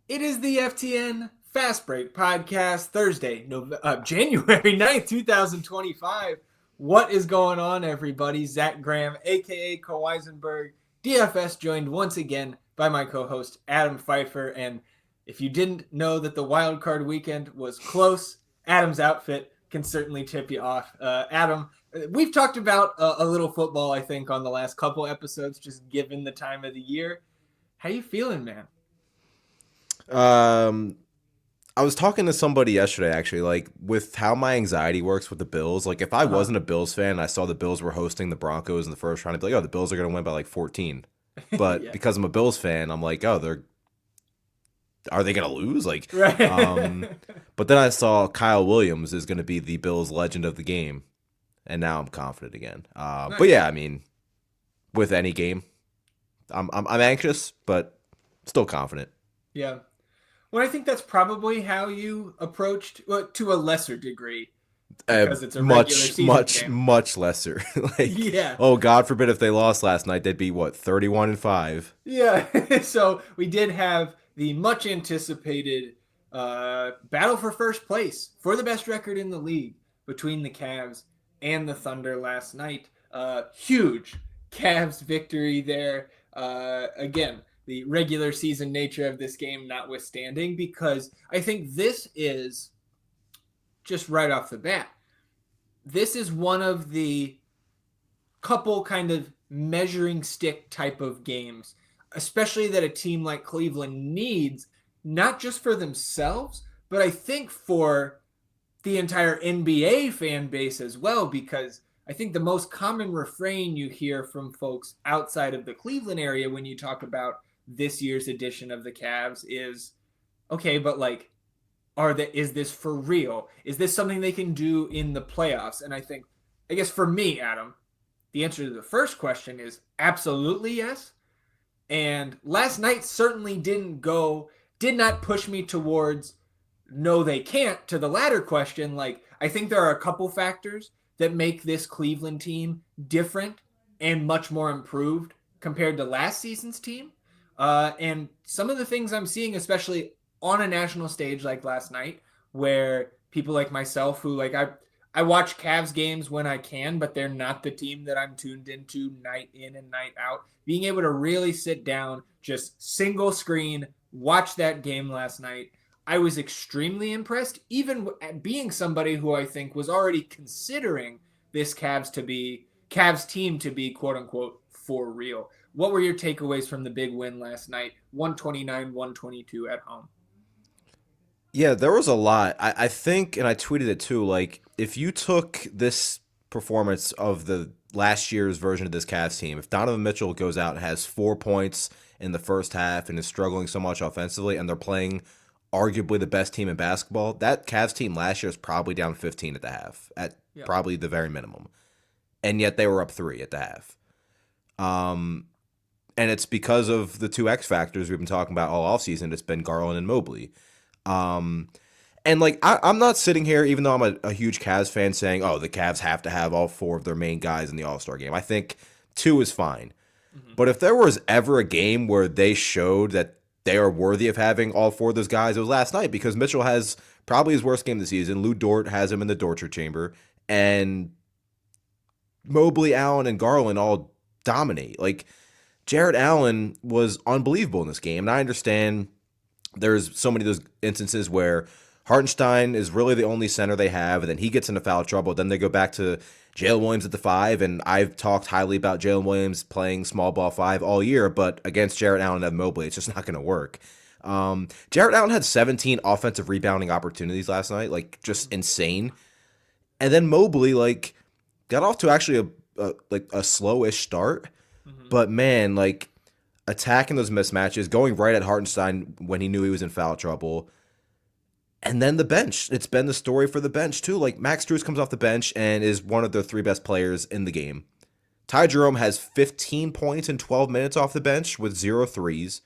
It is the FTN Fast Break Podcast, Thursday, January 9th, 2025. What is going on, everybody? Zach Graham, a.k.a. Co Weisenberg, DFS, joined once again by my co-host, Adam Pfeiffer. And if you didn't know that the wild card weekend was close, Adam's outfit can certainly tip you off. Adam, we've talked about a little football, I think, on the last couple episodes, just given the time of the year. How you feeling, man? Um, I was talking to somebody yesterday, actually, like with how my anxiety works with the Bills. Like, if I Uh-huh. wasn't a Bills fan, and I saw the Bills were hosting the Broncos in the first round, I'd be like, oh, the Bills are going to win by like 14. But Yeah. because I'm a Bills fan, I'm like, oh, are they going to lose? Right. But then I saw Kyle Williams is going to be the Bills legend of the game, and now I'm confident again. But Nice. yeah, I mean, with any game, I'm anxious, but still confident. Yeah. Well, I think that's probably how you approached, well, to a lesser degree, because it's a regular Much, season much, game. much lesser. Like, Yeah. oh, God forbid if they lost last night, they'd be what, 31-5. Yeah. So we did have the much anticipated battle for first place for the best record in the league between the Cavs and the Thunder last night. Huge Cavs victory there. Again, the regular season nature of this game notwithstanding, because I think this is just right off the bat. This is one of the couple kind of measuring stick type of games, especially that a team like Cleveland needs, not just for themselves, but I think for the entire NBA fan base as well, because I think the most common refrain you hear from folks outside of the Cleveland area when you talk about this year's edition of the Cavs is, okay, but like, is this for real? Is this something they can do in the playoffs? And I guess for me, Adam, the answer to the first question is absolutely yes. And last night certainly did not push me towards no, they can't to the latter question. Like, I think there are a couple factors that make this Cleveland team different and much more improved compared to last season's team. And some of the things I'm seeing, especially on a national stage like last night, where people like myself who I watch Cavs games when I can, but they're not the team that I'm tuned into night in and night out. Being able to really sit down, just single screen, watch that game last night, I was extremely impressed, even at being somebody who I think was already considering this Cavs team to be quote unquote for real. What were your takeaways from the big win last night? 129-122 at home. Yeah, there was a lot. I think, and I tweeted it too, like, if you took this performance of the last year's version of this Cavs team, if Donovan Mitchell goes out and has 4 points in the first half and is struggling so much offensively, and they're playing arguably the best team in basketball, that Cavs team last year is probably down 15 at the half, at Yeah. probably the very minimum. And yet they were up 3 at the half. Um, and it's because of the two X factors we've been talking about all offseason. It's been Garland and Mobley. Um, and like I'm not sitting here, even though I'm a huge Cavs fan, saying, "Oh, the Cavs have to have all 4 of their main guys in the All Star game." I think 2 is fine. Mm-hmm. But if there was ever a game where they showed that they are worthy of having all 4 of those guys, it was last night, because Mitchell has probably his worst game of the season. Lou Dort has him in the torture chamber, and Mobley, Allen, and Garland all dominate. Like, Jared Allen was unbelievable in this game, and I understand there's so many of those instances where Hartenstein is really the only center they have, and then he gets into foul trouble. Then they go back to Jalen Williams at the 5, and I've talked highly about Jalen Williams playing small ball 5 all year, but against Jared Allen and Evan Mobley, it's just not going to work. Jared Allen had 17 offensive rebounding opportunities last night, like, just insane. And then Mobley, like, got off to actually a slowish start, Mm-hmm. but man, like, attacking those mismatches, going right at Hartenstein when he knew he was in foul trouble. And then the bench. It's been the story for the bench, too. Like, Max Strus comes off the bench and is one of the 3 best players in the game. Ty Jerome has 15 points in 12 minutes off the bench with 0 threes.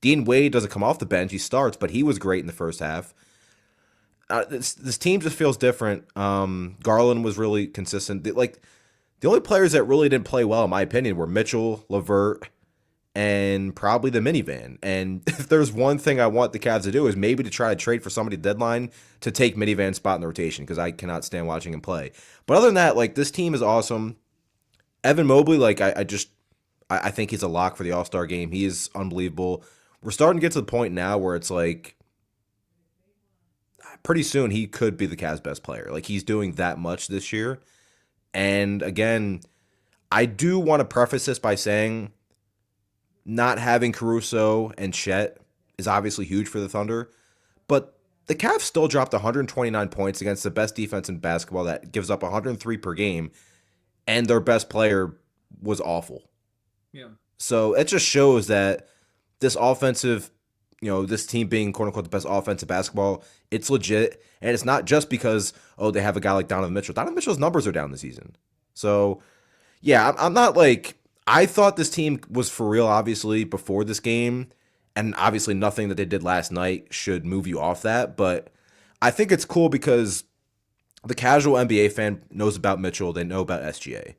Dean Wade doesn't come off the bench. He starts, but he was great in the first half. This team just feels different. Garland was really consistent. Like, the only players that really didn't play well, in my opinion, were Mitchell, LeVert, and probably the minivan. And if there's one thing I want the Cavs to do is maybe to try to trade for somebody deadline to take minivan's spot in the rotation because I cannot stand watching him play. But other than that, like this team is awesome. Evan Mobley, like I think he's a lock for the All Star game. He is unbelievable. We're starting to get to the point now where it's like pretty soon he could be the Cavs' best player. Like he's doing that much this year. And again, I do want to preface this by saying not having Caruso and Chet is obviously huge for the Thunder, but the Cavs still dropped 129 points against the best defense in basketball that gives up 103 per game, and their best player was awful. Yeah. So it just shows that this offensive, this team being quote unquote the best offensive basketball, it's legit. And it's not just because, they have a guy like Donovan Mitchell. Donovan Mitchell's numbers are down this season. So, yeah, I'm not like, I thought this team was for real, obviously, before this game. And obviously, nothing that they did last night should move you off that. But I think it's cool because the casual NBA fan knows about Mitchell, they know about SGA.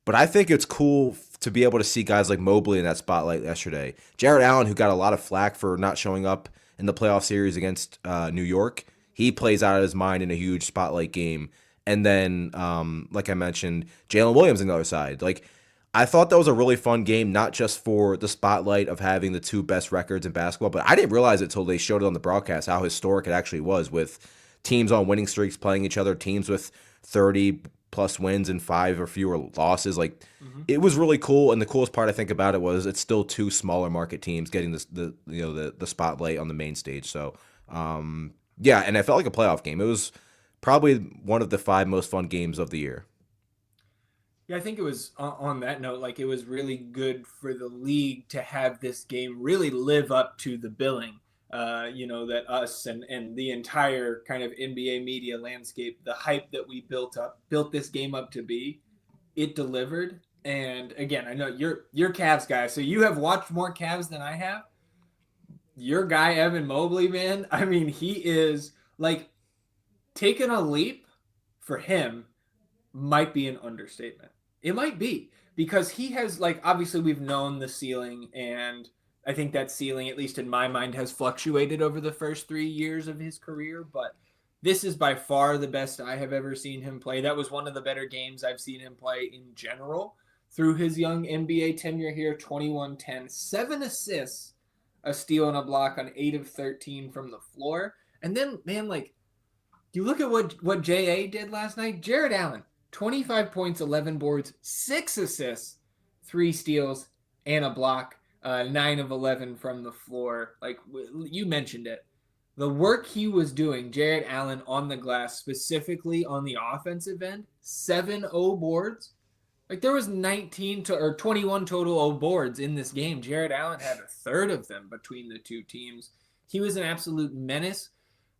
But I think it's cool to be able to see guys like Mobley in that spotlight yesterday. Jared Allen, who got a lot of flack for not showing up in the playoff series against New York, he plays out of his mind in a huge spotlight game. And then, like I mentioned, Jalen Williams on the other side. Like, I thought that was a really fun game, not just for the spotlight of having the two best records in basketball, but I didn't realize it until they showed it on the broadcast how historic it actually was with teams on winning streaks playing each other, teams with 30 plus wins and 5 or fewer losses. Like it was really cool, and the coolest part I think about it was it's still two smaller market teams getting the spotlight on the main stage. So yeah, and it felt like a playoff game. It was probably one of the 5 most fun games of the year. Yeah, I think it was on that note, like it was really good for the league to have this game really live up to the billing. That us and the entire kind of NBA media landscape, the hype that we built this game up to be, it delivered. And again, I know you're Cavs guy, so you have watched more Cavs than I have. Your guy Evan Mobley, man, I mean, he is like taking a leap for him might be an understatement. It might be because he has like obviously we've known the ceiling, and I think that ceiling, at least in my mind, has fluctuated over the first 3 years of his career, but this is by far the best I have ever seen him play. That was one of the better games I've seen him play in general through his young NBA tenure here. 21-10, 7 assists, a steal and a block on 8 of 13 from the floor. And then, man, like you look at what JA did last night. Jared Allen, 25 points, 11 boards, 6 assists, 3 steals, and a block. 9 of 11 from the floor. Like you mentioned it. The work he was doing, Jared Allen on the glass, specifically on the offensive end, 7-0 boards. Like there was 21 total 0 boards in this game. Jared Allen had a third of them between the two teams. He was an absolute menace,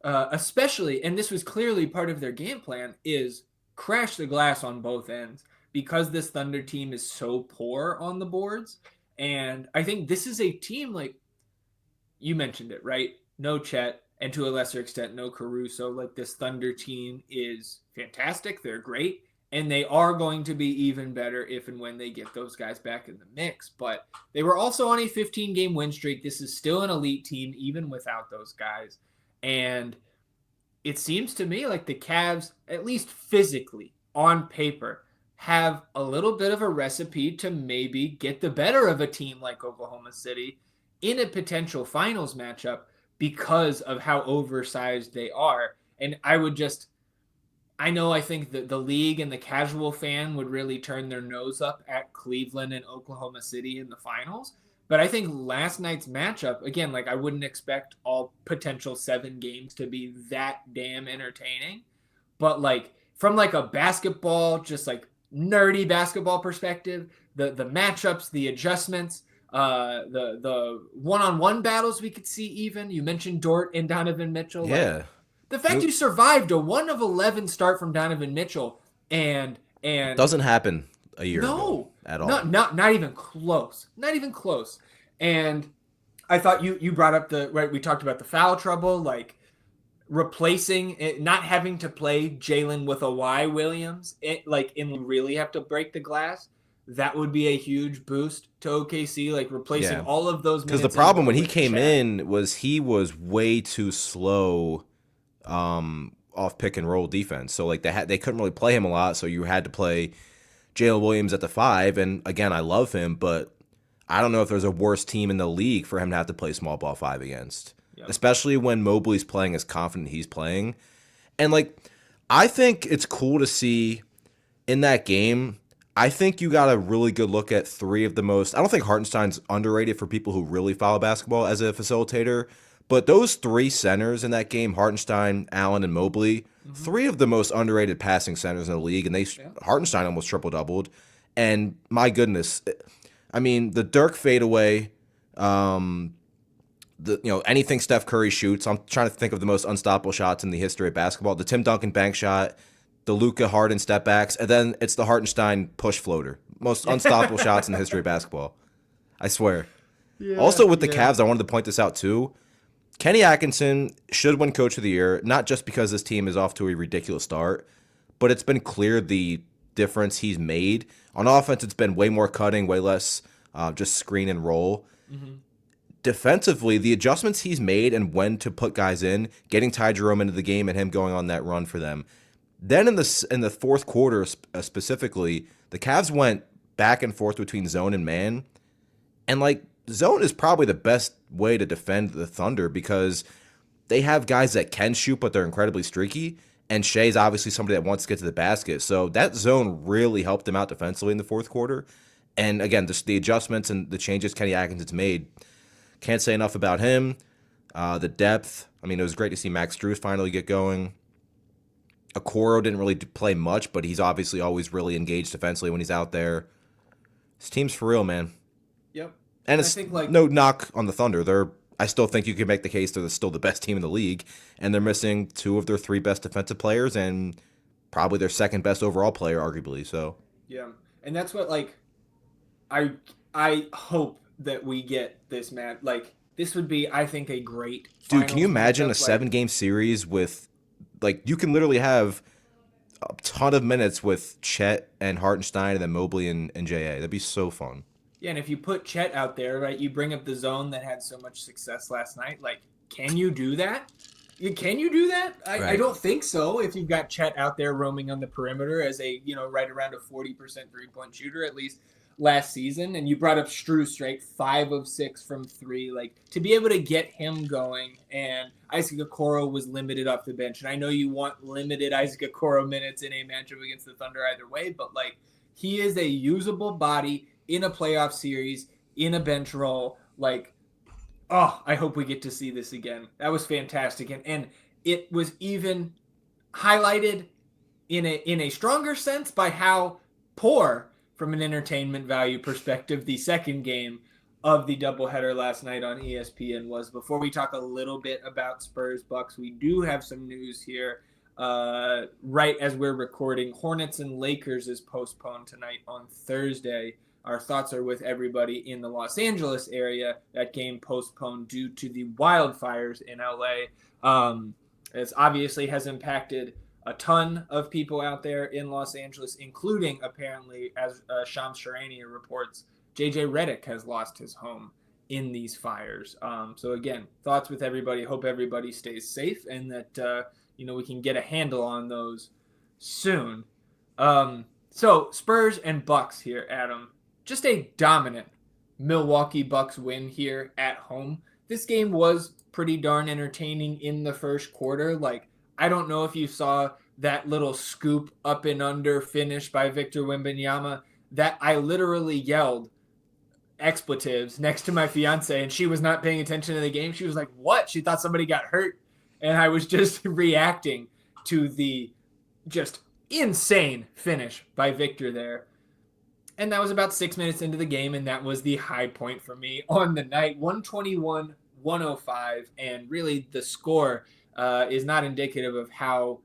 especially, and this was clearly part of their game plan, is crash the glass on both ends because this Thunder team is so poor on the boards. And I think this is a team, like you mentioned it, right? No Chet, and to a lesser extent, no Caruso. Like this Thunder team is fantastic. They're great. And they are going to be even better if and when they get those guys back in the mix. But they were also on a 15-game win streak. This is still an elite team, even without those guys. And it seems to me like the Cavs, at least physically, on paper, have a little bit of a recipe to maybe get the better of a team like Oklahoma City in a potential finals matchup because of how oversized they are. And I think that the league and the casual fan would really turn their nose up at Cleveland and Oklahoma City in the finals. But I think last night's matchup, again, like I wouldn't expect all potential 7 games to be that damn entertaining. But like from like a basketball, just like nerdy basketball perspective, the matchups, the adjustments, the one-on-one battles we could see. Even you mentioned Dort and Donovan Mitchell. Yeah. Like, the fact you survived a 1 of 11 start from Donovan Mitchell and doesn't happen a year ago at all. Not even close. Not even close. And I thought you brought up we talked about the foul trouble, like replacing it, not having to play Jalen with a Y Williams, and really have to break the glass. that would be a huge boost to OKC, like replacing Yeah. all of those Because the minutes. problem when he with came Chet. in was he was way too slow off pick and roll defense. So like they couldn't really play him a lot. So you had to play Jalen Williams at the 5. And again, I love him, but I don't know if there's a worse team in the league for him to have to play small ball 5 against, Yep. especially when Mobley's playing as confident he's playing. And like, I think it's cool to see in that game. I think you got a really good look at 3 of the most. I don't think Hartenstein's underrated for people who really follow basketball as a facilitator, but those 3 centers in that game, Hartenstein, Allen, and Mobley, 3 of the most underrated passing centers in the league, and Hartenstein almost triple doubled. And my goodness, I mean the Dirk fadeaway, anything Steph Curry shoots. I'm trying to think of the most unstoppable shots in the history of basketball. The Tim Duncan bank shot, the Luka Harden step backs, and then it's the Hartenstein push floater. Most unstoppable shots in the history of basketball. I swear. Yeah, Also with the Cavs, I wanted to point this out too. Kenny Atkinson should win Coach of the Year, not just because this team is off to a ridiculous start, but it's been clear the difference he's made. On offense, it's been way more cutting, way less just screen and roll. Defensively, the adjustments he's made and when to put guys in, getting Ty Jerome into the game and him going on that run for them. Then in the fourth quarter specifically, the Cavs went back and forth between zone and man. And like zone is probably the best way to defend the Thunder because they have guys that can shoot, but they're incredibly streaky. And Shea's obviously somebody that wants to get to the basket. So that zone really helped them out defensively in the fourth quarter. And again, just the adjustments and the changes Kenny Atkinson's made. Can't say enough about him. The depth. I mean, it was great to see Max Strus finally get going. Okoro didn't really play much, but he's obviously always really engaged defensively when he's out there. This team's for real, man. Yep. And it's no knock on the Thunder. I still think you can make the case they're still the best team in the league, and they're missing 2 of their 3 best defensive players and probably their second best overall player, arguably. So yeah, and that's what I hope that we get this match. Like this would be, I think, a great. Dude, can you imagine a matchup, 7-game series with, like, you can literally have a ton of minutes with Chet and Hartenstein and then Mobley and JA. That'd be so fun. Yeah, and if you put Chet out there, right, you bring up the zone that had so much success last night. Like, can you do that? Can you do that? I don't think so. If you've got Chet out there roaming on the perimeter as a, right around a 40% 3-point shooter, at least last season, and you brought up Strus, right? 5 of 6 from 3. Like, to be able to get him going, and Isaac Okoro was limited off the bench. And I know you want limited Isaac Okoro minutes in a matchup against the Thunder either way, but like, he is a usable body in a playoff series, in a bench role. Like, oh, I hope we get to see this again. That was fantastic. And it was even highlighted in a stronger sense by how poor, from an entertainment value perspective, the second game of the doubleheader last night on ESPN was. Before we talk a little bit about Spurs Bucks, we do have some news here. Right as we're recording, Hornets and Lakers is postponed tonight on Thursday. Our thoughts are with everybody in the Los Angeles area. That game postponed due to the wildfires in LA. It obviously has impacted a ton of people out there in Los Angeles, including, apparently, as Shams Charania reports, JJ Redick has lost his home in these fires. So again, thoughts with everybody. Hope everybody stays safe and that we can get a handle on those soon. So Spurs and Bucks here, Adam. Just a dominant Milwaukee Bucks win here at home. This game was pretty darn entertaining in the first quarter. Like, I don't know if you saw that little scoop up and under finish by Victor Wembanyama that I literally yelled expletives next to my fiance, and she was not paying attention to the game. She was like, what? She thought somebody got hurt. And I was just reacting to the just insane finish by Victor there. And that was about 6 minutes into the game, and that was the high point for me on the night. 121-105, and really the score is not indicative of how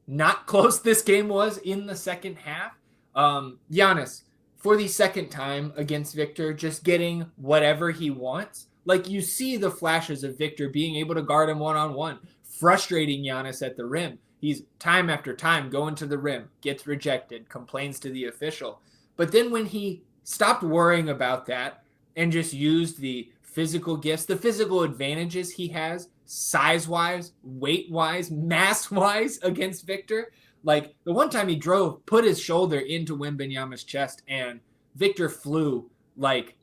not close this game was in the second half. Giannis, for the second time against Victor, just getting whatever he wants. Like, you see the flashes of Victor being able to guard him one-on-one, frustrating Giannis at the rim. He's time after time going to the rim, gets rejected, complains to the official. But then when he stopped worrying about that and just used the physical gifts, the physical advantages he has, size wise, weight wise, mass wise against Victor. Like the one time he drove, put his shoulder into Wembanyama's chest, and Victor flew like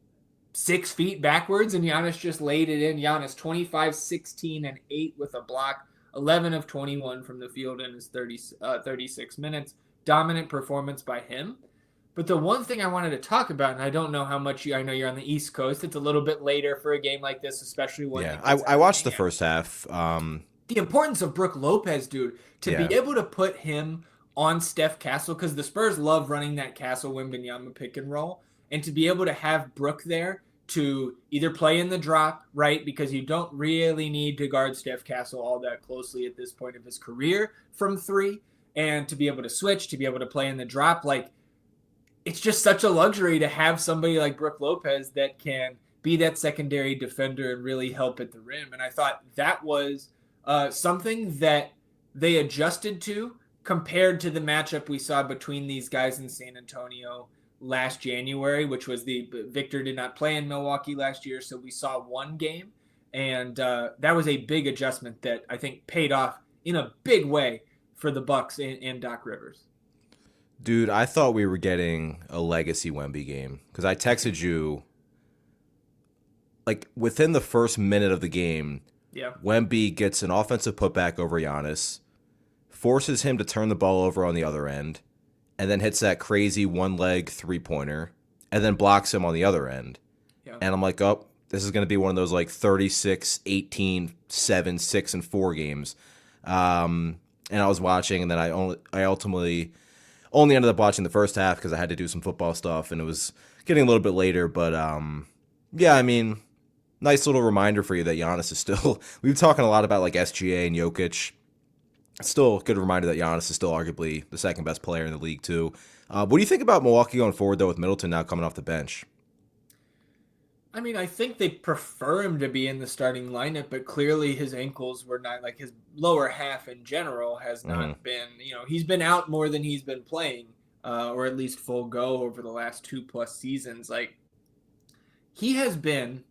6 feet backwards, and Giannis just laid it in. Giannis 25, 16, and 8 with a block, 11 of 21 from the field in his 36 minutes. Dominant performance by him. But the one thing I wanted to talk about, and I don't know how much I know you're on the East Coast. It's a little bit later for a game like this, especially one Yeah, that I watched the first half. the importance of Brook Lopez, dude, to Yeah. be able to put him on Steph Castle, because the Spurs love running that Castle Wembanyama pick and roll, and to be able to have Brook there to either play in the drop, right, because you don't really need to guard Steph Castle all that closely at this point of his career from three, and to be able to switch, to be able to play in the drop, like, it's just such a luxury to have somebody like Brook Lopez that can be that secondary defender and really help at the rim. And I thought that was something that they adjusted to compared to the matchup we saw between these guys in San Antonio last January, which was the Victor did not play in Milwaukee last year, so we saw one game, and that was a big adjustment that I think paid off in a big way for the Bucks and Doc Rivers. Dude, I thought we were getting a legacy Wemby game because I texted you like within the first minute of the game. Yeah. Wemby gets an offensive putback over Giannis, forces him to turn the ball over on the other end, and then hits that crazy one-leg three-pointer, and then blocks him on the other end. Yeah. And I'm like, oh, this is going to be one of those like 36, 18, 7, 6, and 4 games. And I was watching, and then I ultimately only ended up watching the first half because I had to do some football stuff, and it was getting a little bit later. But yeah, I mean, nice little reminder for you that Giannis is still. We've been talking a lot about like SGA and Jokic. Still a good reminder that Giannis is still arguably the second best player in the league too. What do you think about Milwaukee going forward though with Middleton now coming off the bench? I mean, I think they prefer him to be in the starting lineup, but clearly his ankles were not, like his lower half in general has not been, he's been out more than he's been playing, or at least full go over the last 2+ seasons. Like he has been,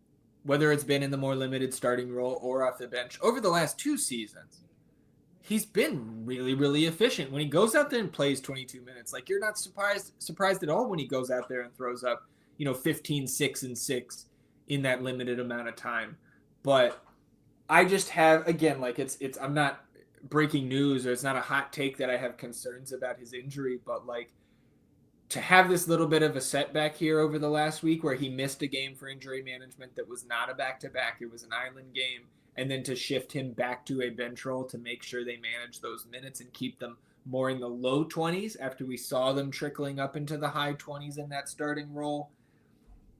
whether it's been in the more limited starting role or off the bench over the last 2 seasons, he's been really, really efficient. When he goes out there and plays 22 minutes, like you're not surprised at all when he goes out there and throws up, 15, 6, and 6 in that limited amount of time. But I just have, again, like it's I'm not breaking news, or it's not a hot take that I have concerns about his injury, but like to have this little bit of a setback here over the last week where he missed a game for injury management that was not a back-to-back, it was an island game, and then to shift him back to a bench role to make sure they manage those minutes and keep them more in the low 20s after we saw them trickling up into the high 20s in that starting role.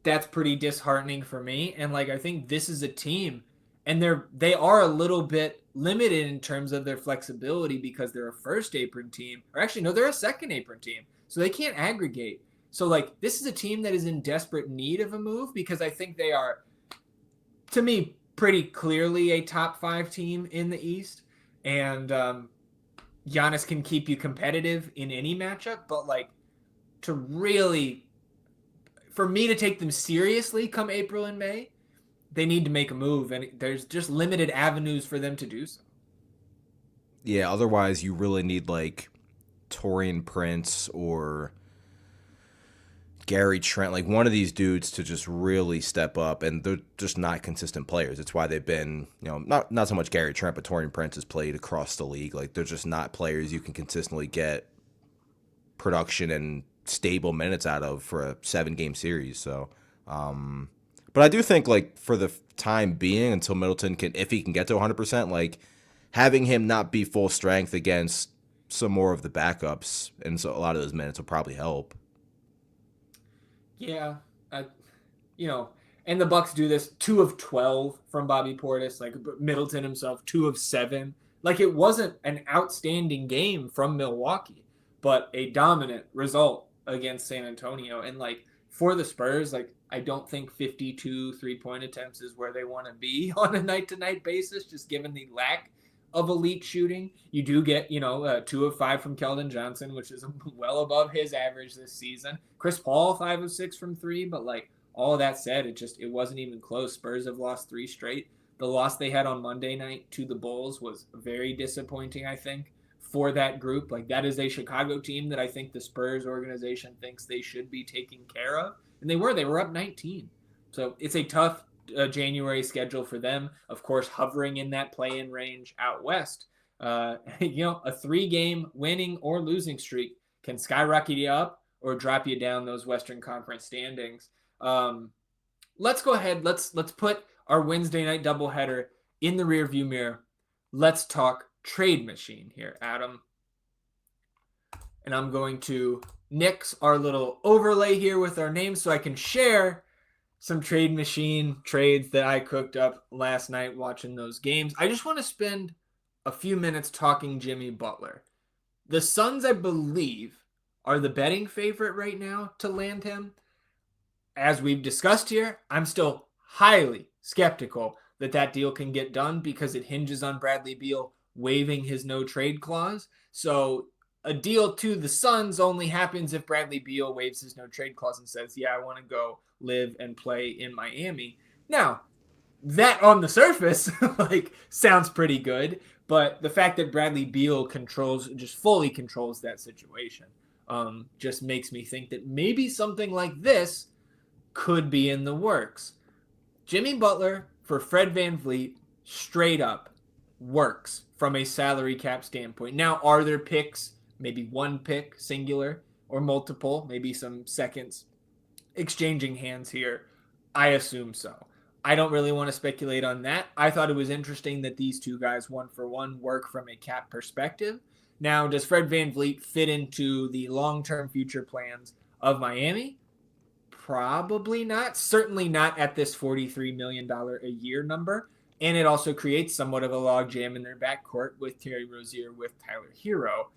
That's pretty disheartening for me. And like I think this is a team, and they are a little bit limited in terms of their flexibility because they're a first apron team, or actually no, they're a second apron team, so they can't aggregate. So like this is a team that is in desperate need of a move because I think they are, to me, pretty clearly a top 5 team in the East, and Giannis can keep you competitive in any matchup, but like to really, for me to take them seriously come April and May, they need to make a move, and there's just limited avenues for them to do so. Yeah, otherwise you really need like Torian Prince or Gary Trent, like one of these dudes to just really step up, and they're just not consistent players. It's why they've been, not so much Gary Trent, but Torian Prince has played across the league. Like they're just not players you can consistently get production and stable minutes out of for a 7-game series. So, but I do think like for the time being, until Middleton can, if he can get to 100%, like having him not be full strength against some more of the backups, and so a lot of those minutes will probably help. Yeah, and the Bucks do this 2 of 12 from Bobby Portis, like Middleton himself 2 of 7. Like it wasn't an outstanding game from Milwaukee, but a dominant result against San Antonio. And like for the Spurs, like I don't think 52 3-point attempts is where they want to be on a night-to-night basis, just given the lack of elite shooting. You do get, 2 of 5 from Keldon Johnson, which is well above his average this season. Chris Paul, 5 of 6 from 3, but like all of that said, it wasn't even close. Spurs have lost 3 straight. The loss they had on Monday night to the Bulls was very disappointing, I think, for that group. Like, that is a Chicago team that I think the Spurs organization thinks they should be taking care of. And they were up 19. So it's a tough January schedule for them. Of course, hovering in that play-in range out west. A 3-game winning or losing streak can skyrocket you up or drop you down those Western Conference standings. Let's go ahead. Let's put our Wednesday night doubleheader in the rearview mirror. Let's talk trade machine here, Adam. And I'm going to nix our little overlay here with our names so I can share some trade machine trades that I cooked up last night watching those games. I just want to spend a few minutes talking Jimmy Butler. The Suns, I believe, are the betting favorite right now to land him. As we've discussed here, I'm still highly skeptical that deal can get done because it hinges on Bradley Beal waiving his no trade clause. So a deal to the Suns only happens if Bradley Beal waives his no trade clause and says, yeah, I want to go live and play in Miami. Now, that on the surface sounds pretty good, but the fact that Bradley Beal fully controls that situation just makes me think that maybe something like this could be in the works. Jimmy Butler for Fred VanVleet straight up works from a salary cap standpoint. Now, are there picks, maybe one pick, singular, or multiple, maybe some seconds exchanging hands here? I assume so. I don't really want to speculate on that. I thought it was interesting that these two guys, 1-for-1, work from a cap perspective. Now, does Fred VanVleet fit into the long-term future plans of Miami? Probably not. Certainly not at this $43 million a year number. And it also creates somewhat of a logjam in their backcourt with Terry Rozier, with Tyler Hero.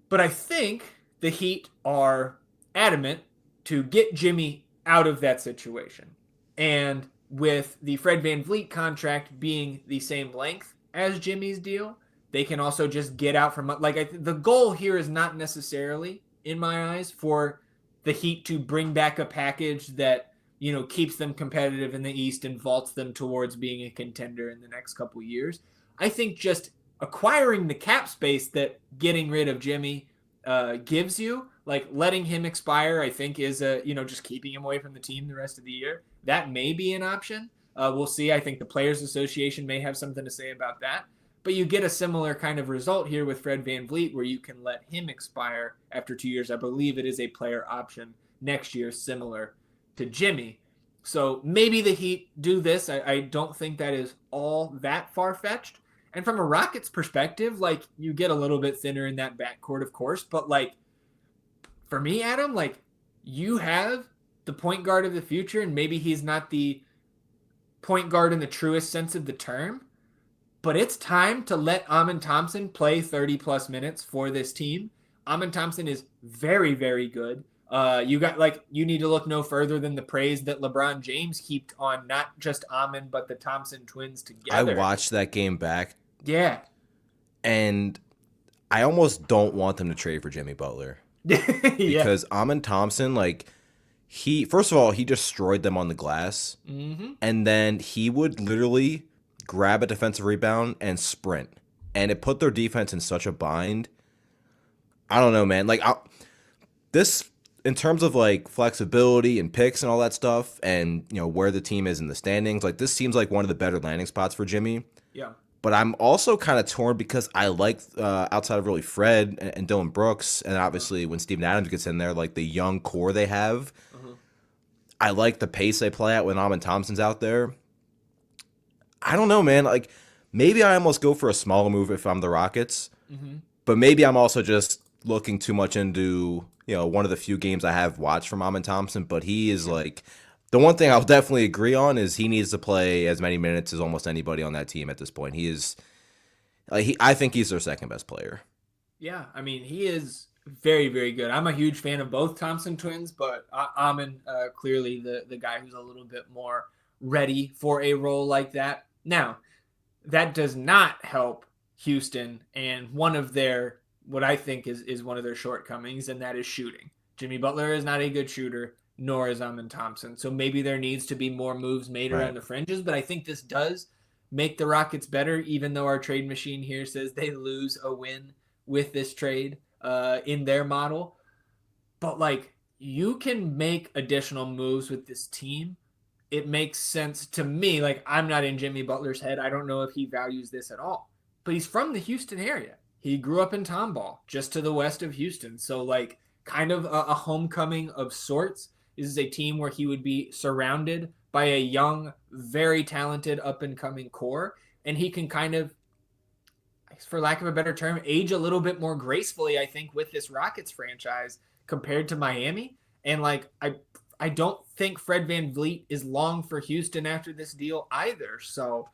But I think the Heat are adamant to get Jimmy out of that situation. And with the Fred VanVleet contract being the same length as Jimmy's deal, they can also just get out from the goal here is not necessarily, in my eyes, for the Heat to bring back a package that, keeps them competitive in the East and vaults them towards being a contender in the next couple years. I think just acquiring the cap space that getting rid of Jimmy gives you, letting him expire, I think is just keeping him away from the team the rest of the year. That may be an option. We'll see. I think the Players Association may have something to say about that. But you get a similar kind of result here with Fred VanVleet where you can let him expire after 2 years. I believe it is a player option next year, similar to Jimmy. So maybe the Heat do this. I don't think that is all that far-fetched. And from a Rockets perspective, you get a little bit thinner in that backcourt, of course. But, for me, Adam, you have the point guard of the future, and maybe he's not the point guard in the truest sense of the term, but it's time to let Amen Thompson play 30-plus minutes for this team. Amen Thompson is very, very good. You need to look no further than the praise that LeBron James heaped on not just Amen, but the Thompson twins together. I watched that game back. Yeah. And I almost don't want them to trade for Jimmy Butler. Because Amen Thompson, first of all, he destroyed them on the glass. Mm-hmm. And then he would literally grab a defensive rebound and sprint. And it put their defense in such a bind. I don't know, man. This, in terms of flexibility and picks and all that stuff, and where the team is in the standings, this seems like one of the better landing spots for Jimmy. Yeah. But I'm also kind of torn because I like, outside of really Fred and Dillon Brooks, and obviously when Steven Adams gets in there, the young core they have. Uh-huh. I like the pace they play at when Amen Thompson's out there. I don't know, man. Maybe I almost go for a smaller move if I'm the Rockets. Mm-hmm. But maybe I'm also just looking too much into, one of the few games I have watched from Amen Thompson. But he is the one thing I'll definitely agree on is he needs to play as many minutes as almost anybody on that team at this point. He is, I think he's their second best player. Yeah, I mean, he is very, very good. I'm a huge fan of both Thompson twins, but Amen, clearly the guy who's a little bit more ready for a role like that. Now, that does not help Houston and one of their, what I think is one of their shortcomings, and that is shooting. Jimmy Butler is not a good shooter, nor is Amin Thompson. So maybe there needs to be more moves made around Right. the fringes, but I think this does make the Rockets better, even though our trade machine here says they lose a win with this trade in their model. But like, you can make additional moves with this team. It makes sense to me. Like, I'm not in Jimmy Butler's head. I don't know if he values this at all. But he's from the Houston area. He grew up in Tomball, just to the west of Houston. So, like, kind of a homecoming of sorts. This is a team where he would be surrounded by a young, very talented, up and coming core. And he can kind of, for lack of a better term, age a little bit more gracefully, I think, with this Rockets franchise compared to Miami. And like, I don't think Fred VanVleet is long for Houston after this deal either. So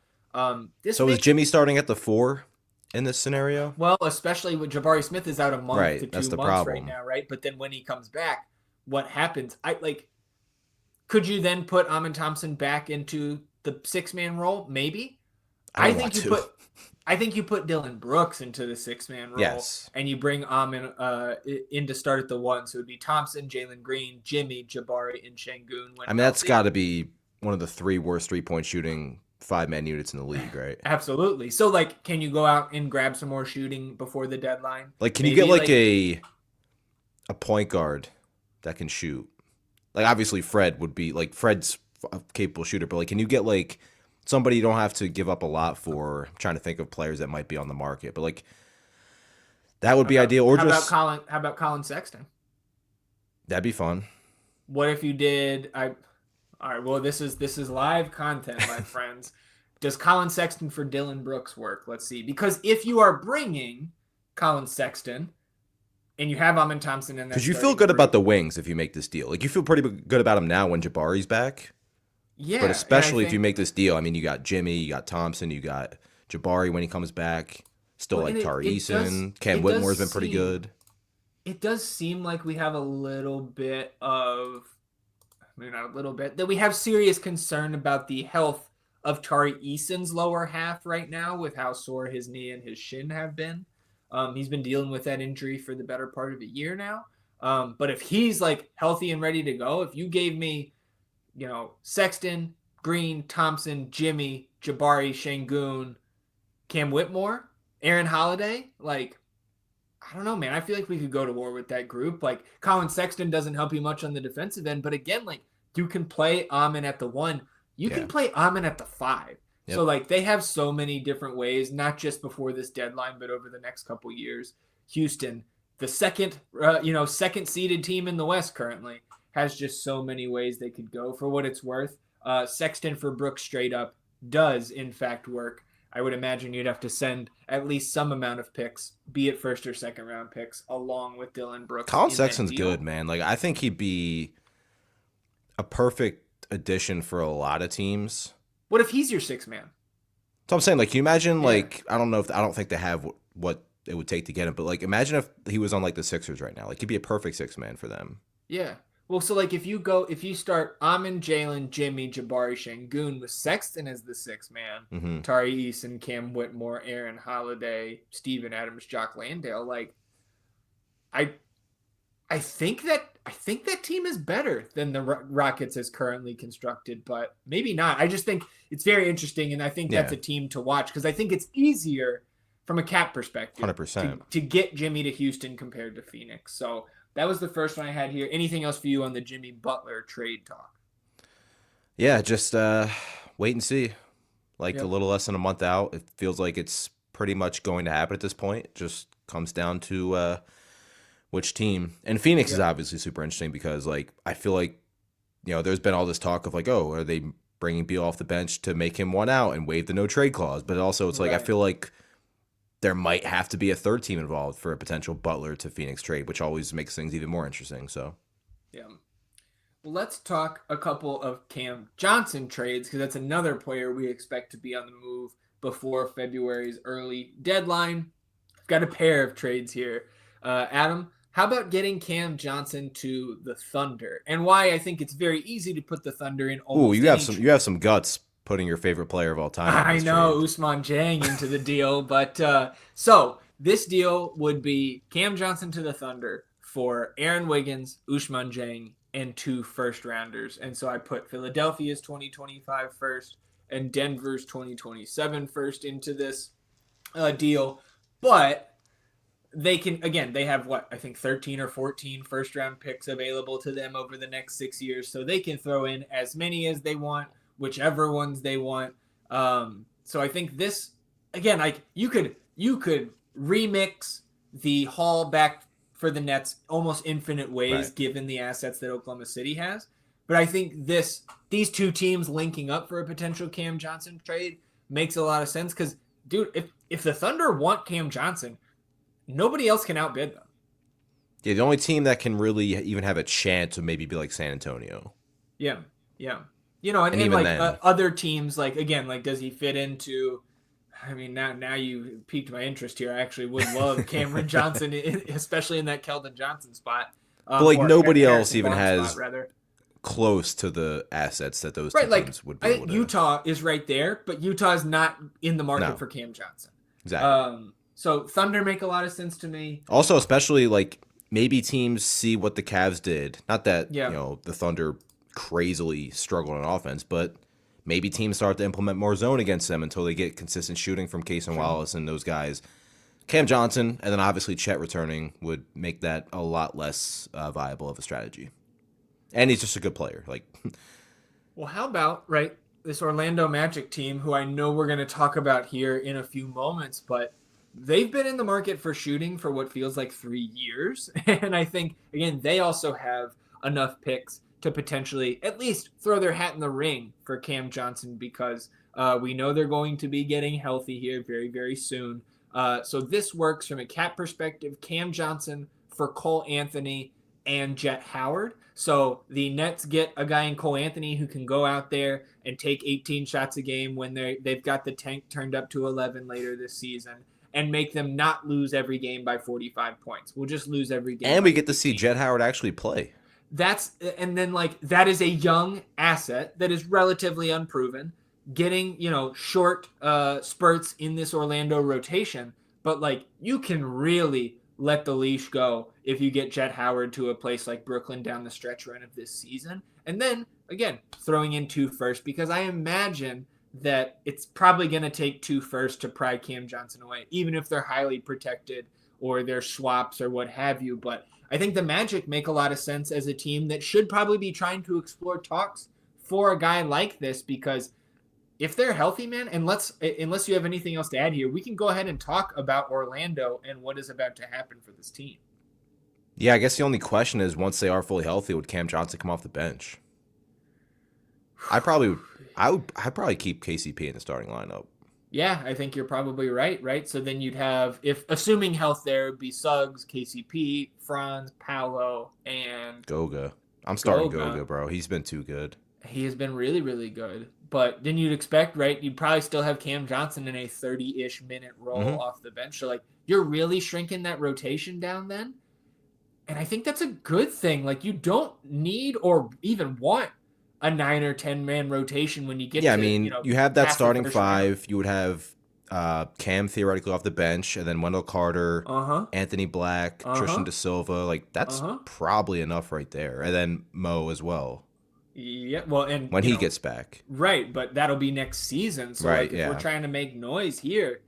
this So is makes, Jimmy starting at the 4 in this scenario? well, especially with Jabari Smith is out a month to Right. That's two the months right problem. now, right? But then when he comes back, what happens? I like, could you then put Amin Thompson back into the 6-man role? Maybe. I I don't want think you to. put I think you put Dylan Brooks into the 6-man role, Yes. and you bring Amin in to start at the 1. So it'd be Thompson, Jalen Green, Jimmy, Jabari, and Şengün when I mean, that's healthy. got to be one of the 3 worst 3-point shooting 5-man units in the league, right? Absolutely. So like, can you go out and grab some more shooting before the deadline? Like, can you get Maybe like like, a point guard that can shoot? Like, obviously Fred would be like Fred's a capable shooter, but like, can you get like somebody you don't have to give up a lot for? I'm trying to think of players that might be on the market, but like that would be ideal, or just How about Colin Sexton? that'd be fun. What if you did? All right. Well, this is live content, my friends. Does Colin Sexton for Dylan Brooks work? Let's see. Because if you are bringing Colin Sexton and you have Amin Thompson in that, Because you feel starting good three, about the wings if you make this deal. Like you feel pretty good about him now when Jabari's back. But yeah, and I especially if you think, make this deal, I mean, you got Jimmy, you got Thompson, you got Jabari when he comes back. Still well, like and Tari it does Eason. Cam it does Whitmore's been pretty seem good. it does seem like we have a little bit of, maybe not a little bit, that we have serious concern about the health of Tari Eason's lower half right now with how sore his knee and his shin have been. He's been dealing with that injury for the better part of a year now. But if he's like healthy and ready to go, if you gave me, Sexton, Green, Thompson, Jimmy, Jabari, Şengün, Cam Whitmore, Aaron Holiday, like, I don't know, man. I feel like we could go to war with that group. Like, Colin Sexton doesn't help you much on the defensive end, but again, like, you can play Amin at the 1. You Yeah. can play Amin at the 5. So, Yep. like, they have so many different ways, not just before this deadline, but over the next couple years. Houston, the second seeded team in the West currently, has just so many ways they could go. For what it's worth, Sexton for Brooks straight up does, in fact, work. I would imagine you'd have to send at least some amount of picks, be it first or second round picks, along with Dylan Brooks Colin in that Sexton's deal. good, man. Like I think he'd be a perfect addition for a lot of teams. What if he's your 6-man? So I'm saying, like, can you imagine, Yeah. like, I don't think they have what it would take to get him, but like, imagine if he was on like the Sixers right now. Like, he'd be a perfect 6-man for them. Yeah. Well, so like if you start Amin, Jalen, Jimmy, Jabari, Şengün with Sexton as the 6-man, Hmm. Tari Eason, Cam Whitmore, Aaron Holiday, Steven Adams, Jock Landale, like I I think that team is better than the Rockets as currently constructed, but maybe not. I just think it's very interesting, and I think that's Yeah. a team to watch because I think it's easier from a cap perspective 100%. to get Jimmy to Houston compared to Phoenix. So that was the first one I had here. Anything else for you on the Jimmy Butler trade talk? Yeah, just wait and see. Like a Yep. little less than a month out, it feels like it's pretty much going to happen at this point. It just comes down to which team. And Phoenix is Yep. obviously super interesting because, like, I feel like, there's been all this talk of like, oh, are they bringing Beal off the bench to make him one out and waive the no trade clause? But also, it's like I Right. feel like there might have to be a third team involved for a potential Butler to Phoenix trade, which always makes things even more interesting. So Yeah. Well, let's talk a couple of Cam Johnson trades because that's another player we expect to be on the move before February's early deadline. I've got a pair of trades here. Adam, how about getting Cam Johnson to the Thunder? And why I think it's very easy to put the Thunder in ooh, almost you have any some trade. you have some guts putting your favorite player of all time in I this know trade. Ousmane Dieng into the deal, but so this deal would be Cam Johnson to the Thunder for Aaron Wiggins, Ousmane Dieng, and 2 first rounders. And so I put Philadelphia's 2025 first and Denver's 2027 first into this deal. But they can, again, they have what, I think 13 or 14 first round picks available to them over the next 6 years. So they can throw in as many as they want, whichever ones they want. So I think this, again, like you could remix the haul back for the Nets almost infinite ways, Right. given the assets that Oklahoma City has. But I think these two teams linking up for a potential Cam Johnson trade makes a lot of sense because, dude, if the Thunder want Cam Johnson, nobody else can outbid them. Yeah, the only team that can really even have a chance would maybe be like San Antonio. Yeah, yeah. You know, and, And and even like then, other teams, like again, like does he fit into? I mean, now you piqued my interest here. I actually would love Cameron Johnson, especially in that Keldon Johnson spot, but like or nobody else Harrison even Barnes spot has rather. close to the assets that those two Right, like teams would I be able think to. Utah is right there, but Utah is not in the market No, for Cam Johnson. exactly. So Thunder make a lot of sense to me. Also, especially like maybe teams see what the Cavs did. Not that, Yeah, the Thunder crazily struggled on offense, but maybe teams start to implement more zone against them until they get consistent shooting from Case and sure. Wallace and those guys. Cam Johnson and then obviously Chet returning would make that a lot less viable of a strategy. And he's just a good player. Like, Well, how about, right, this Orlando Magic team, who I know we're going to talk about here in a few moments, but they've been in the market for shooting for what feels like 3 years. And I think, again, they also have enough picks to potentially at least throw their hat in the ring for Cam Johnson because we know they're going to be getting healthy here very, very soon. So this works from a cap perspective. Cam Johnson for Cole Anthony and Jet Howard. So the Nets get a guy in Cole Anthony who can go out there and take 18 shots a game when they've got the tank turned up to 11 later this season and make them not lose every game by 45 points. We'll just lose every game and by we get to see 18. Jet Howard actually play. And then like that is a young asset that is relatively unproven, getting, short spurts in this Orlando rotation, but like you can really let the leash go if you get Jet Howard to a place like Brooklyn down the stretch run of this season. And then again, throwing in 2 first, because I imagine that it's probably going to take 2 first to pry Cam Johnson away, even if they're highly protected or they're swaps or what have you. But I think the Magic make a lot of sense as a team that should probably be trying to explore talks for a guy like this, because if they're healthy, man, and unless you have anything else to add here, we can go ahead and talk about Orlando and what is about to happen for this team. Yeah, I guess the only question is once they are fully healthy, would Cam Johnson come off the bench? I probably would. I'd probably keep KCP in the starting lineup. Yeah, I think you're probably right? So then you'd have, if assuming health there, would be Suggs, KCP, Franz, Paolo, and Goga. I'm starting Goga. Goga, bro. He's been too good. He has been really, really good. But then you'd expect, right, you'd probably still have Cam Johnson in a 30-ish minute role off the bench. So, like, you're really shrinking that rotation down then. And I think that's a good thing. Like, you don't need or even want a 9 or 10 man rotation when you get Yeah, I to, mean, you have that past the starting first round. five. You would have Cam theoretically off the bench, and then Wendell Carter, Uh-huh. Anthony Black, Tristan Uh-huh. Da Silva. Like that's Uh-huh. probably enough right there, and then Mo as well Yeah, well, and, when he gets back. right, but that'll be next season. So, Right? like, if we're Yeah. trying to make noise here,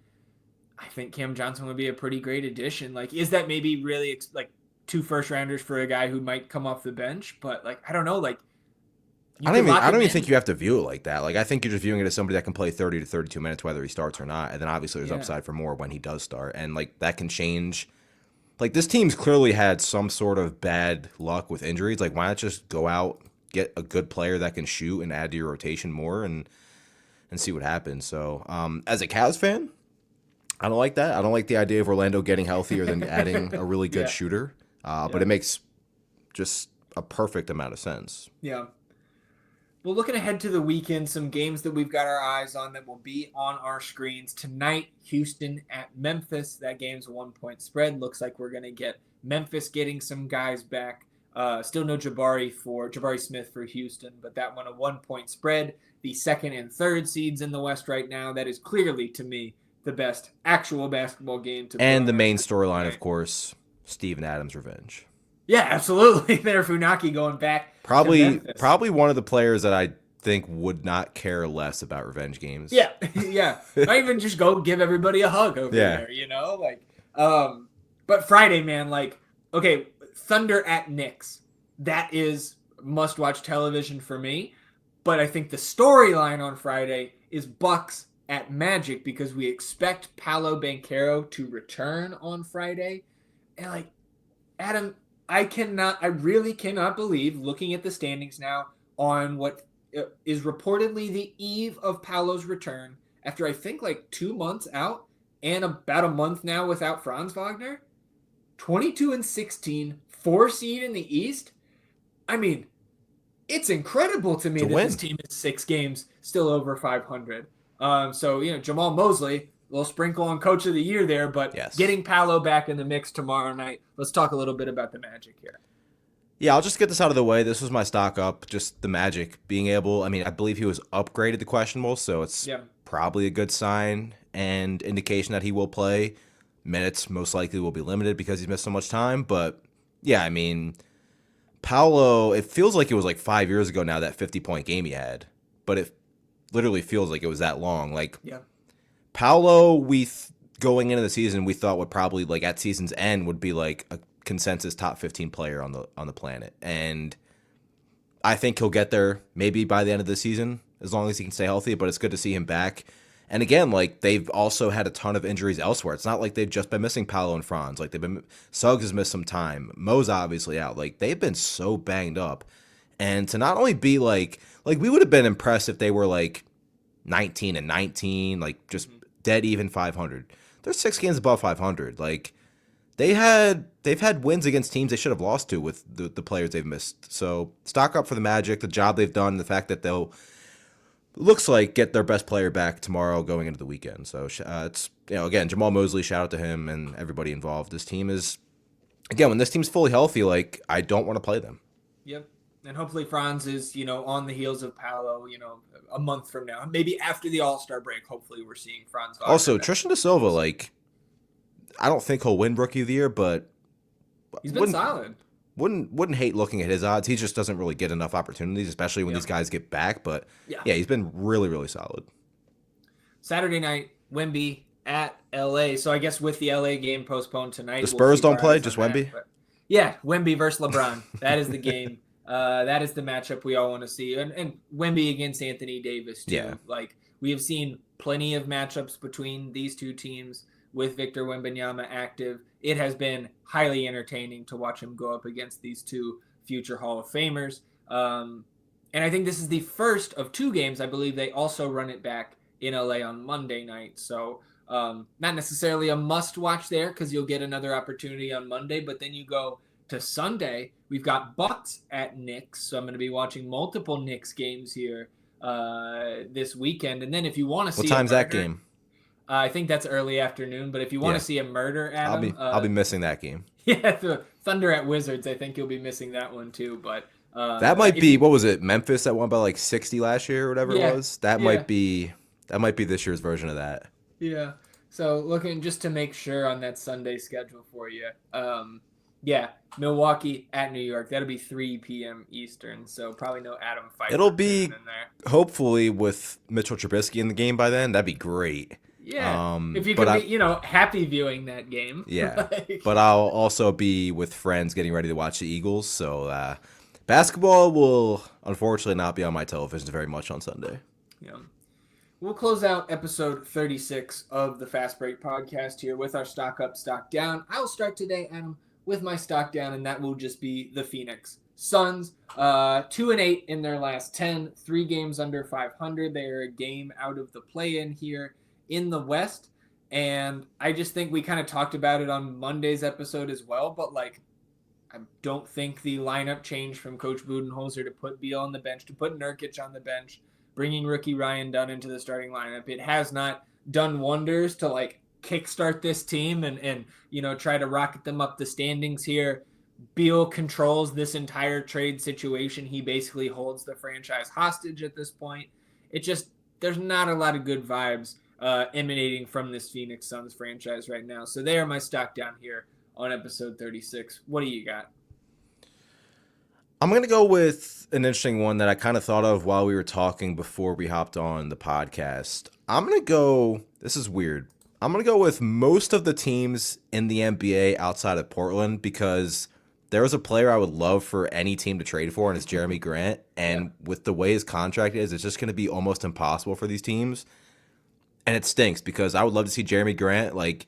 I think Cam Johnson would be a pretty great addition. Like, is that maybe really, like, 2 first rounders for a guy who might come off the bench? But, like, I don't know. Like, you could lock I him don't even in. think you have to view it like that. Like I think you're just viewing it as somebody that can play 30 to 32 minutes whether he starts or not, and then obviously there's Yeah. upside for more when he does start, and like that can change. Like this team's clearly had some sort of bad luck with injuries. Like why not just go out, get a good player that can shoot, and add to your rotation more, and see what happens. So as a Cavs fan, I don't like that. I don't like the idea of Orlando getting healthier than adding a really good Yeah. shooter. But Yeah. it makes just a perfect amount of sense. Yeah. Well, looking ahead to the weekend, some games that we've got our eyes on that will be on our screens tonight. Houston at Memphis. That game's a 1-point spread. Looks like we're going to get Memphis getting some guys back. Still no Jabari Smith for Houston, but that one a 1-point spread. the second and third seeds in the West right now. That is clearly, to me, the best actual basketball game to put And on the our main schedule storyline, tonight. of course, Steve and Adam's revenge. Yeah, absolutely. There's Funaki going back to Memphis. Probably one of the players that I think would not care less about revenge games. Yeah, yeah. Might even just go give everybody a hug over Yeah. there, But Friday, man, okay, Thunder at Knicks. That is must-watch television for me. But I think the storyline on Friday is Bucks at Magic because we expect Paolo Banchero to return on Friday. And Adam, I really cannot believe, looking at the standings now, on what is reportedly the eve of Paolo's return, after I think 2 months out and about a month now without Franz Wagner, 22-16, 4 seed in the East. I mean, it's incredible to me that this team is 6 games still over 500. Jamal Mosley, a little sprinkle on Coach of the Year there, but yes. Getting Paolo back in the mix tomorrow night. Let's talk a little bit about the Magic here. Yeah, I'll just get this out of the way. This was my stock up, just the Magic being able. I mean, I believe he was upgraded to questionable, so it's probably a good sign and indication that he will play. Minutes most likely will be limited because he's missed so much time. But yeah, I mean, Paolo, it feels like it was 5 years ago now, that 50-point game he had, but it literally feels like it was that long. Paolo, going into the season, we thought would probably at season's end would be a consensus top 15 player on the planet, and I think he'll get there maybe by the end of the season as long as he can stay healthy. But it's good to see him back. And again, they've also had a ton of injuries elsewhere. It's not like they've just been missing Paolo and Franz. Suggs has missed some time. Mo's obviously out. They've been so banged up, and to not only be we would have been impressed if they were 19-19, just dead even 500. They're 6 games above 500. They've had wins against teams they should have lost to with the players they've missed. So stock up for the Magic, the job they've done, the fact that they'll looks like get their best player back tomorrow going into the weekend. So it's again, Jamal Mosley, shout out to him and everybody involved. This team is, again, when this team's fully healthy, I don't want to play them. Yep. And hopefully Franz is, on the heels of Paolo, a month from now. Maybe after the All-Star break, hopefully we're seeing Franz Wagner Also, back. Tristan da Silva, I don't think he'll win Rookie of the Year, but he's been solid. Wouldn't hate looking at his odds. He just doesn't really get enough opportunities, especially when these guys get back. But yeah, he's been really, really solid. Saturday night, Wemby at LA. So I guess with the LA game postponed tonight, the Spurs don't play, just Wemby. Yeah, Wemby versus LeBron. That is the game. That is the matchup we all want to see, and Wemby against Anthony Davis too. Yeah. We have seen plenty of matchups between these two teams with Victor Wembanyama active. It has been highly entertaining to watch him go up against these two future Hall of Famers. And I think this is the first of 2 games. I believe they also run it back in LA on Monday night. So not necessarily a must-watch there because you'll get another opportunity on Monday, but then you go to Sunday. We've got Bucks at Knicks, so I'm going to be watching multiple Knicks games here this weekend. And then if you want to see, what time's that game? I think that's early afternoon. But if you want to see a murder, Adam, I'll be missing that game. Yeah, the Thunder at Wizards. I think you'll be missing that one too. But that might be what was it? Memphis that won by 60 last year or whatever it was. That might be this year's version of that. Yeah. So looking just to make sure on that Sunday schedule for you. Milwaukee at New York. That'll be 3 p.m. Eastern. So probably no Adam fight. It'll be in there. Hopefully with Mitchell Trubisky in the game by then. That'd be great. Yeah. If you could be, happy viewing that game. Yeah. But I'll also be with friends getting ready to watch the Eagles. So basketball will unfortunately not be on my television very much on Sunday. Yeah. We'll close out episode 36 of the Fast Break podcast here with our stock up, stock down. I will start today, Adam, with my stock down, and that will just be the Phoenix Suns. 2-8 in their last 10, 3 games under 500. They are a game out of the play-in here in the West, and I just think we kind of talked about it on Monday's episode as well, but I don't think the lineup change from Coach Budenholzer to put Beal on the bench, to put Nurkic on the bench, bringing rookie Ryan Dunn into the starting lineup, it has not done wonders to kickstart this team and try to rocket them up the standings here. Beal controls this entire trade situation. He basically holds the franchise hostage at this point. it just there's not a lot of good vibes emanating from this Phoenix Suns franchise right now. So they are my stock down here on episode 36. What do you got? I'm going to go with an interesting one that I kind of thought of while we were talking before we hopped on the podcast. I'm going to go, this is weird. I'm going to go with most of the teams in the NBA outside of Portland because there was a player I would love for any team to trade for, and it's Jeremy Grant. Yeah. And with the way his contract is, it's just going to be almost impossible for these teams. And it stinks because I would love to see Jeremy Grant, like,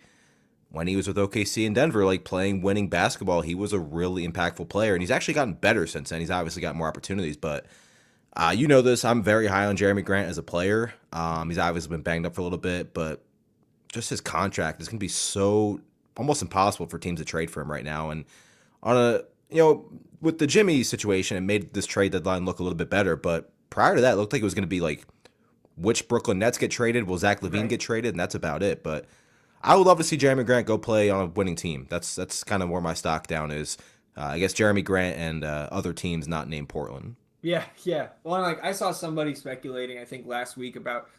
when he was with OKC in Denver, like playing winning basketball, he was a really impactful player, and he's actually gotten better since then. He's obviously got more opportunities, but you know this. I'm very high on Jeremy Grant as a player. He's obviously been banged up for a little bit, but just his contract is going to be so almost impossible for teams to trade for him right now. And on a with the Jimmy situation, it made this trade deadline look a little bit better. But prior to that, it looked like it was going to be like which Brooklyn Nets get traded, will Zach LaVine get traded, and that's about it. But I would love to see Jeremy Grant go play on a winning team. That's kind of where my stock down is. I guess Jeremy Grant and other teams not named Portland. Yeah, yeah. Well, like I saw somebody speculating, I think last week about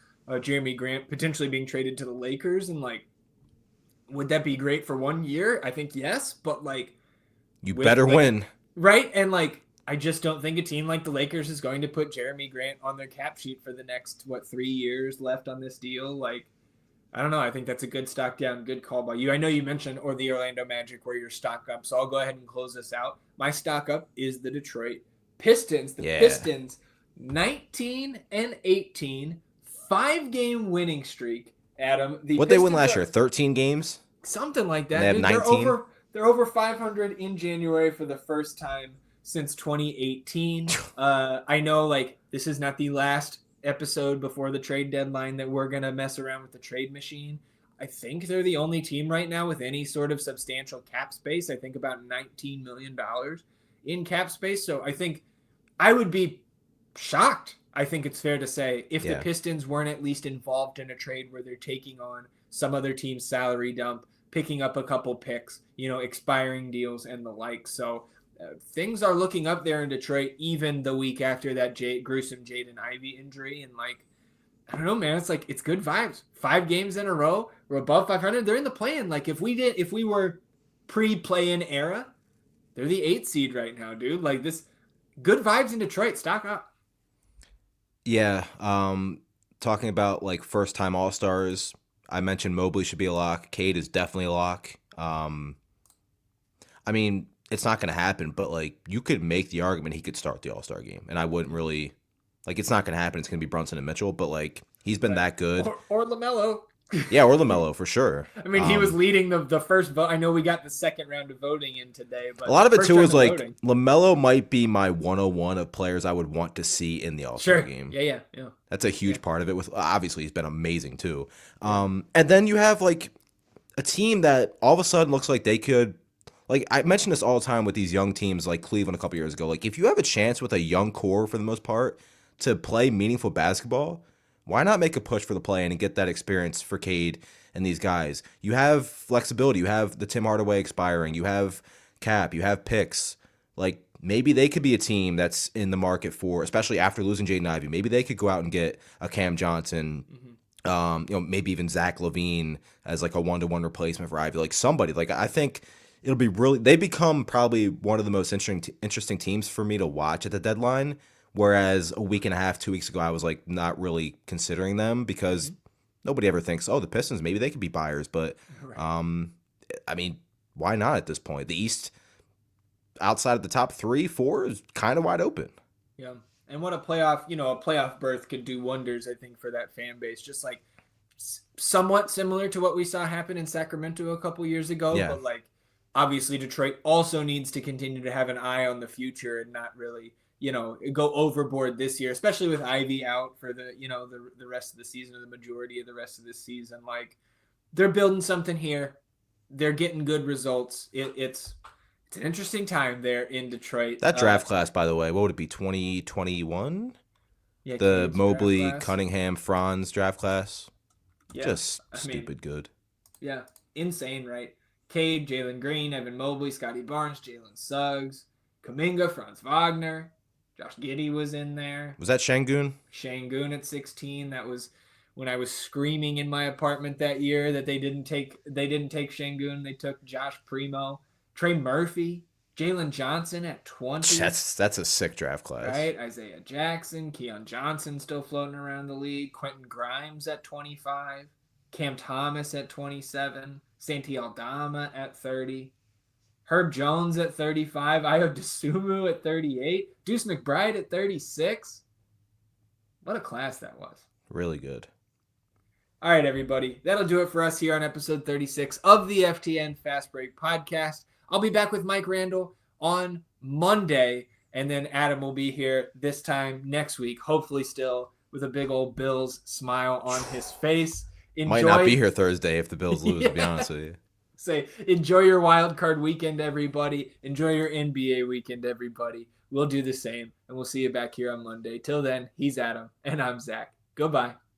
Jeremy Grant potentially being traded to the Lakers, and like, would that be great for 1 year? I think yes, but like, You with better like win. right, and like, I just don't think a team like the Lakers is going to put Jeremy Grant on their cap sheet for the next 3 years left on this deal. Like, I don't know. I think that's a good stock down, good call by you. I know you mentioned or the Orlando Magic were your stock up, so I'll go ahead and close this out. My stock up is the Detroit Pistons. The Pistons, 19-18, 5-game winning streak. Adam, What they win last year? 13 games. Something like that. And they have 19. They're over 500 in January for the first time since 2018. I know, like, this is not the last episode before the trade deadline that we're gonna mess around with the trade machine. I think they're the only team right now with any sort of substantial cap space. I think about $19 million in cap space. So I think I would be shocked, I think it's fair to say, if the Pistons weren't at least involved in a trade where they're taking on some other team's salary dump, picking up a couple picks, expiring deals and the like. So things are looking up there in Detroit, even the week after that gruesome Jaden Ivey injury. And like, I don't know, man, it's like, it's good vibes. 5 games in a row, we're above 500. They're in the play-in. Like, if we were pre-play-in era, they're the 8th seed right now, dude. Like, this good vibes in Detroit. Stock up. Yeah. Talking about like first time All-Stars, I mentioned Mobley should be a lock. Cade is definitely a lock. I mean, it's not going to happen, but like you could make the argument he could start the All-Star game, and I wouldn't really like. It's not going to happen. It's going to be Brunson and Mitchell, but like he's been that good. Or LaMelo. Yeah, or LaMelo for sure. I mean, he was leading the first vote. I know we got the second round of voting in today, but a lot of it too is like voting. LaMelo might be my 101 of players I would want to see in the All-Star game. Yeah. That's a huge part of it. With obviously he's been amazing too. And then you have like a team that all of a sudden looks like they could. Like I mention this all the time with these young teams like Cleveland a couple years ago. Like if you have a chance with a young core for the most part to play meaningful basketball, why not make a push for the play-in and get that experience for Cade and these guys? You have flexibility. You have the Tim Hardaway expiring. You have cap. You have picks. Like maybe they could be a team that's in the market for, especially after losing Jaden Ivey. Maybe they could go out and get a Cam Johnson. Maybe even Zach LaVine as like a 1-to-1 replacement for Ivy. Like somebody. Like I think it'll be really. They become probably one of the most interesting teams for me to watch at the deadline. Whereas a week and a half, 2 weeks ago, I was like not really considering them because nobody ever thinks, oh, the Pistons, maybe they could be buyers. But I mean, why not at this point? The East, outside of the top 3, 4, is kind of wide open. Yeah, and what a playoff berth could do wonders, I think, for that fan base. Just like somewhat similar to what we saw happen in Sacramento a couple years ago, but like obviously Detroit also needs to continue to have an eye on the future and not really go overboard this year, especially with Ivy out for the rest of the season or the majority of the rest of this season. Like they're building something here. They're getting good results. It's an interesting time there in Detroit. That draft class, by the way, what would it be, 2021? Yeah, the Mobley, Cunningham, Franz draft class. Yeah, just stupid good. Yeah, insane, right? Cade, Jalen Green, Evan Mobley, Scotty Barnes, Jalen Suggs, Kuminga, Franz Wagner, Josh Giddey was in there. Was that Şengün? Şengün at 16. That was when I was screaming in my apartment that year that they didn't take Şengün. They took Josh Primo, Trey Murphy, Jalen Johnson at 20. That's a sick draft class. Right? Isaiah Jackson, Keon Johnson still floating around the league, Quentin Grimes at 25, Cam Thomas at 27, Santi Aldama at 30, Herb Jones at 35, Ayo Dosunmu at 38, Deuce McBride at 36. What a class that was. Really good. All right, everybody. That'll do it for us here on episode 36 of the FTN Fast Break podcast. I'll be back with Mike Randall on Monday, and then Adam will be here this time next week, hopefully still with a big old Bills smile on his face. Might not be here Thursday if the Bills lose, to be honest with you. Say, enjoy your wild card weekend, everybody. Enjoy your NBA weekend, everybody. We'll do the same, and we'll see you back here on Monday. Till then, he's Adam, and I'm Zach. Goodbye.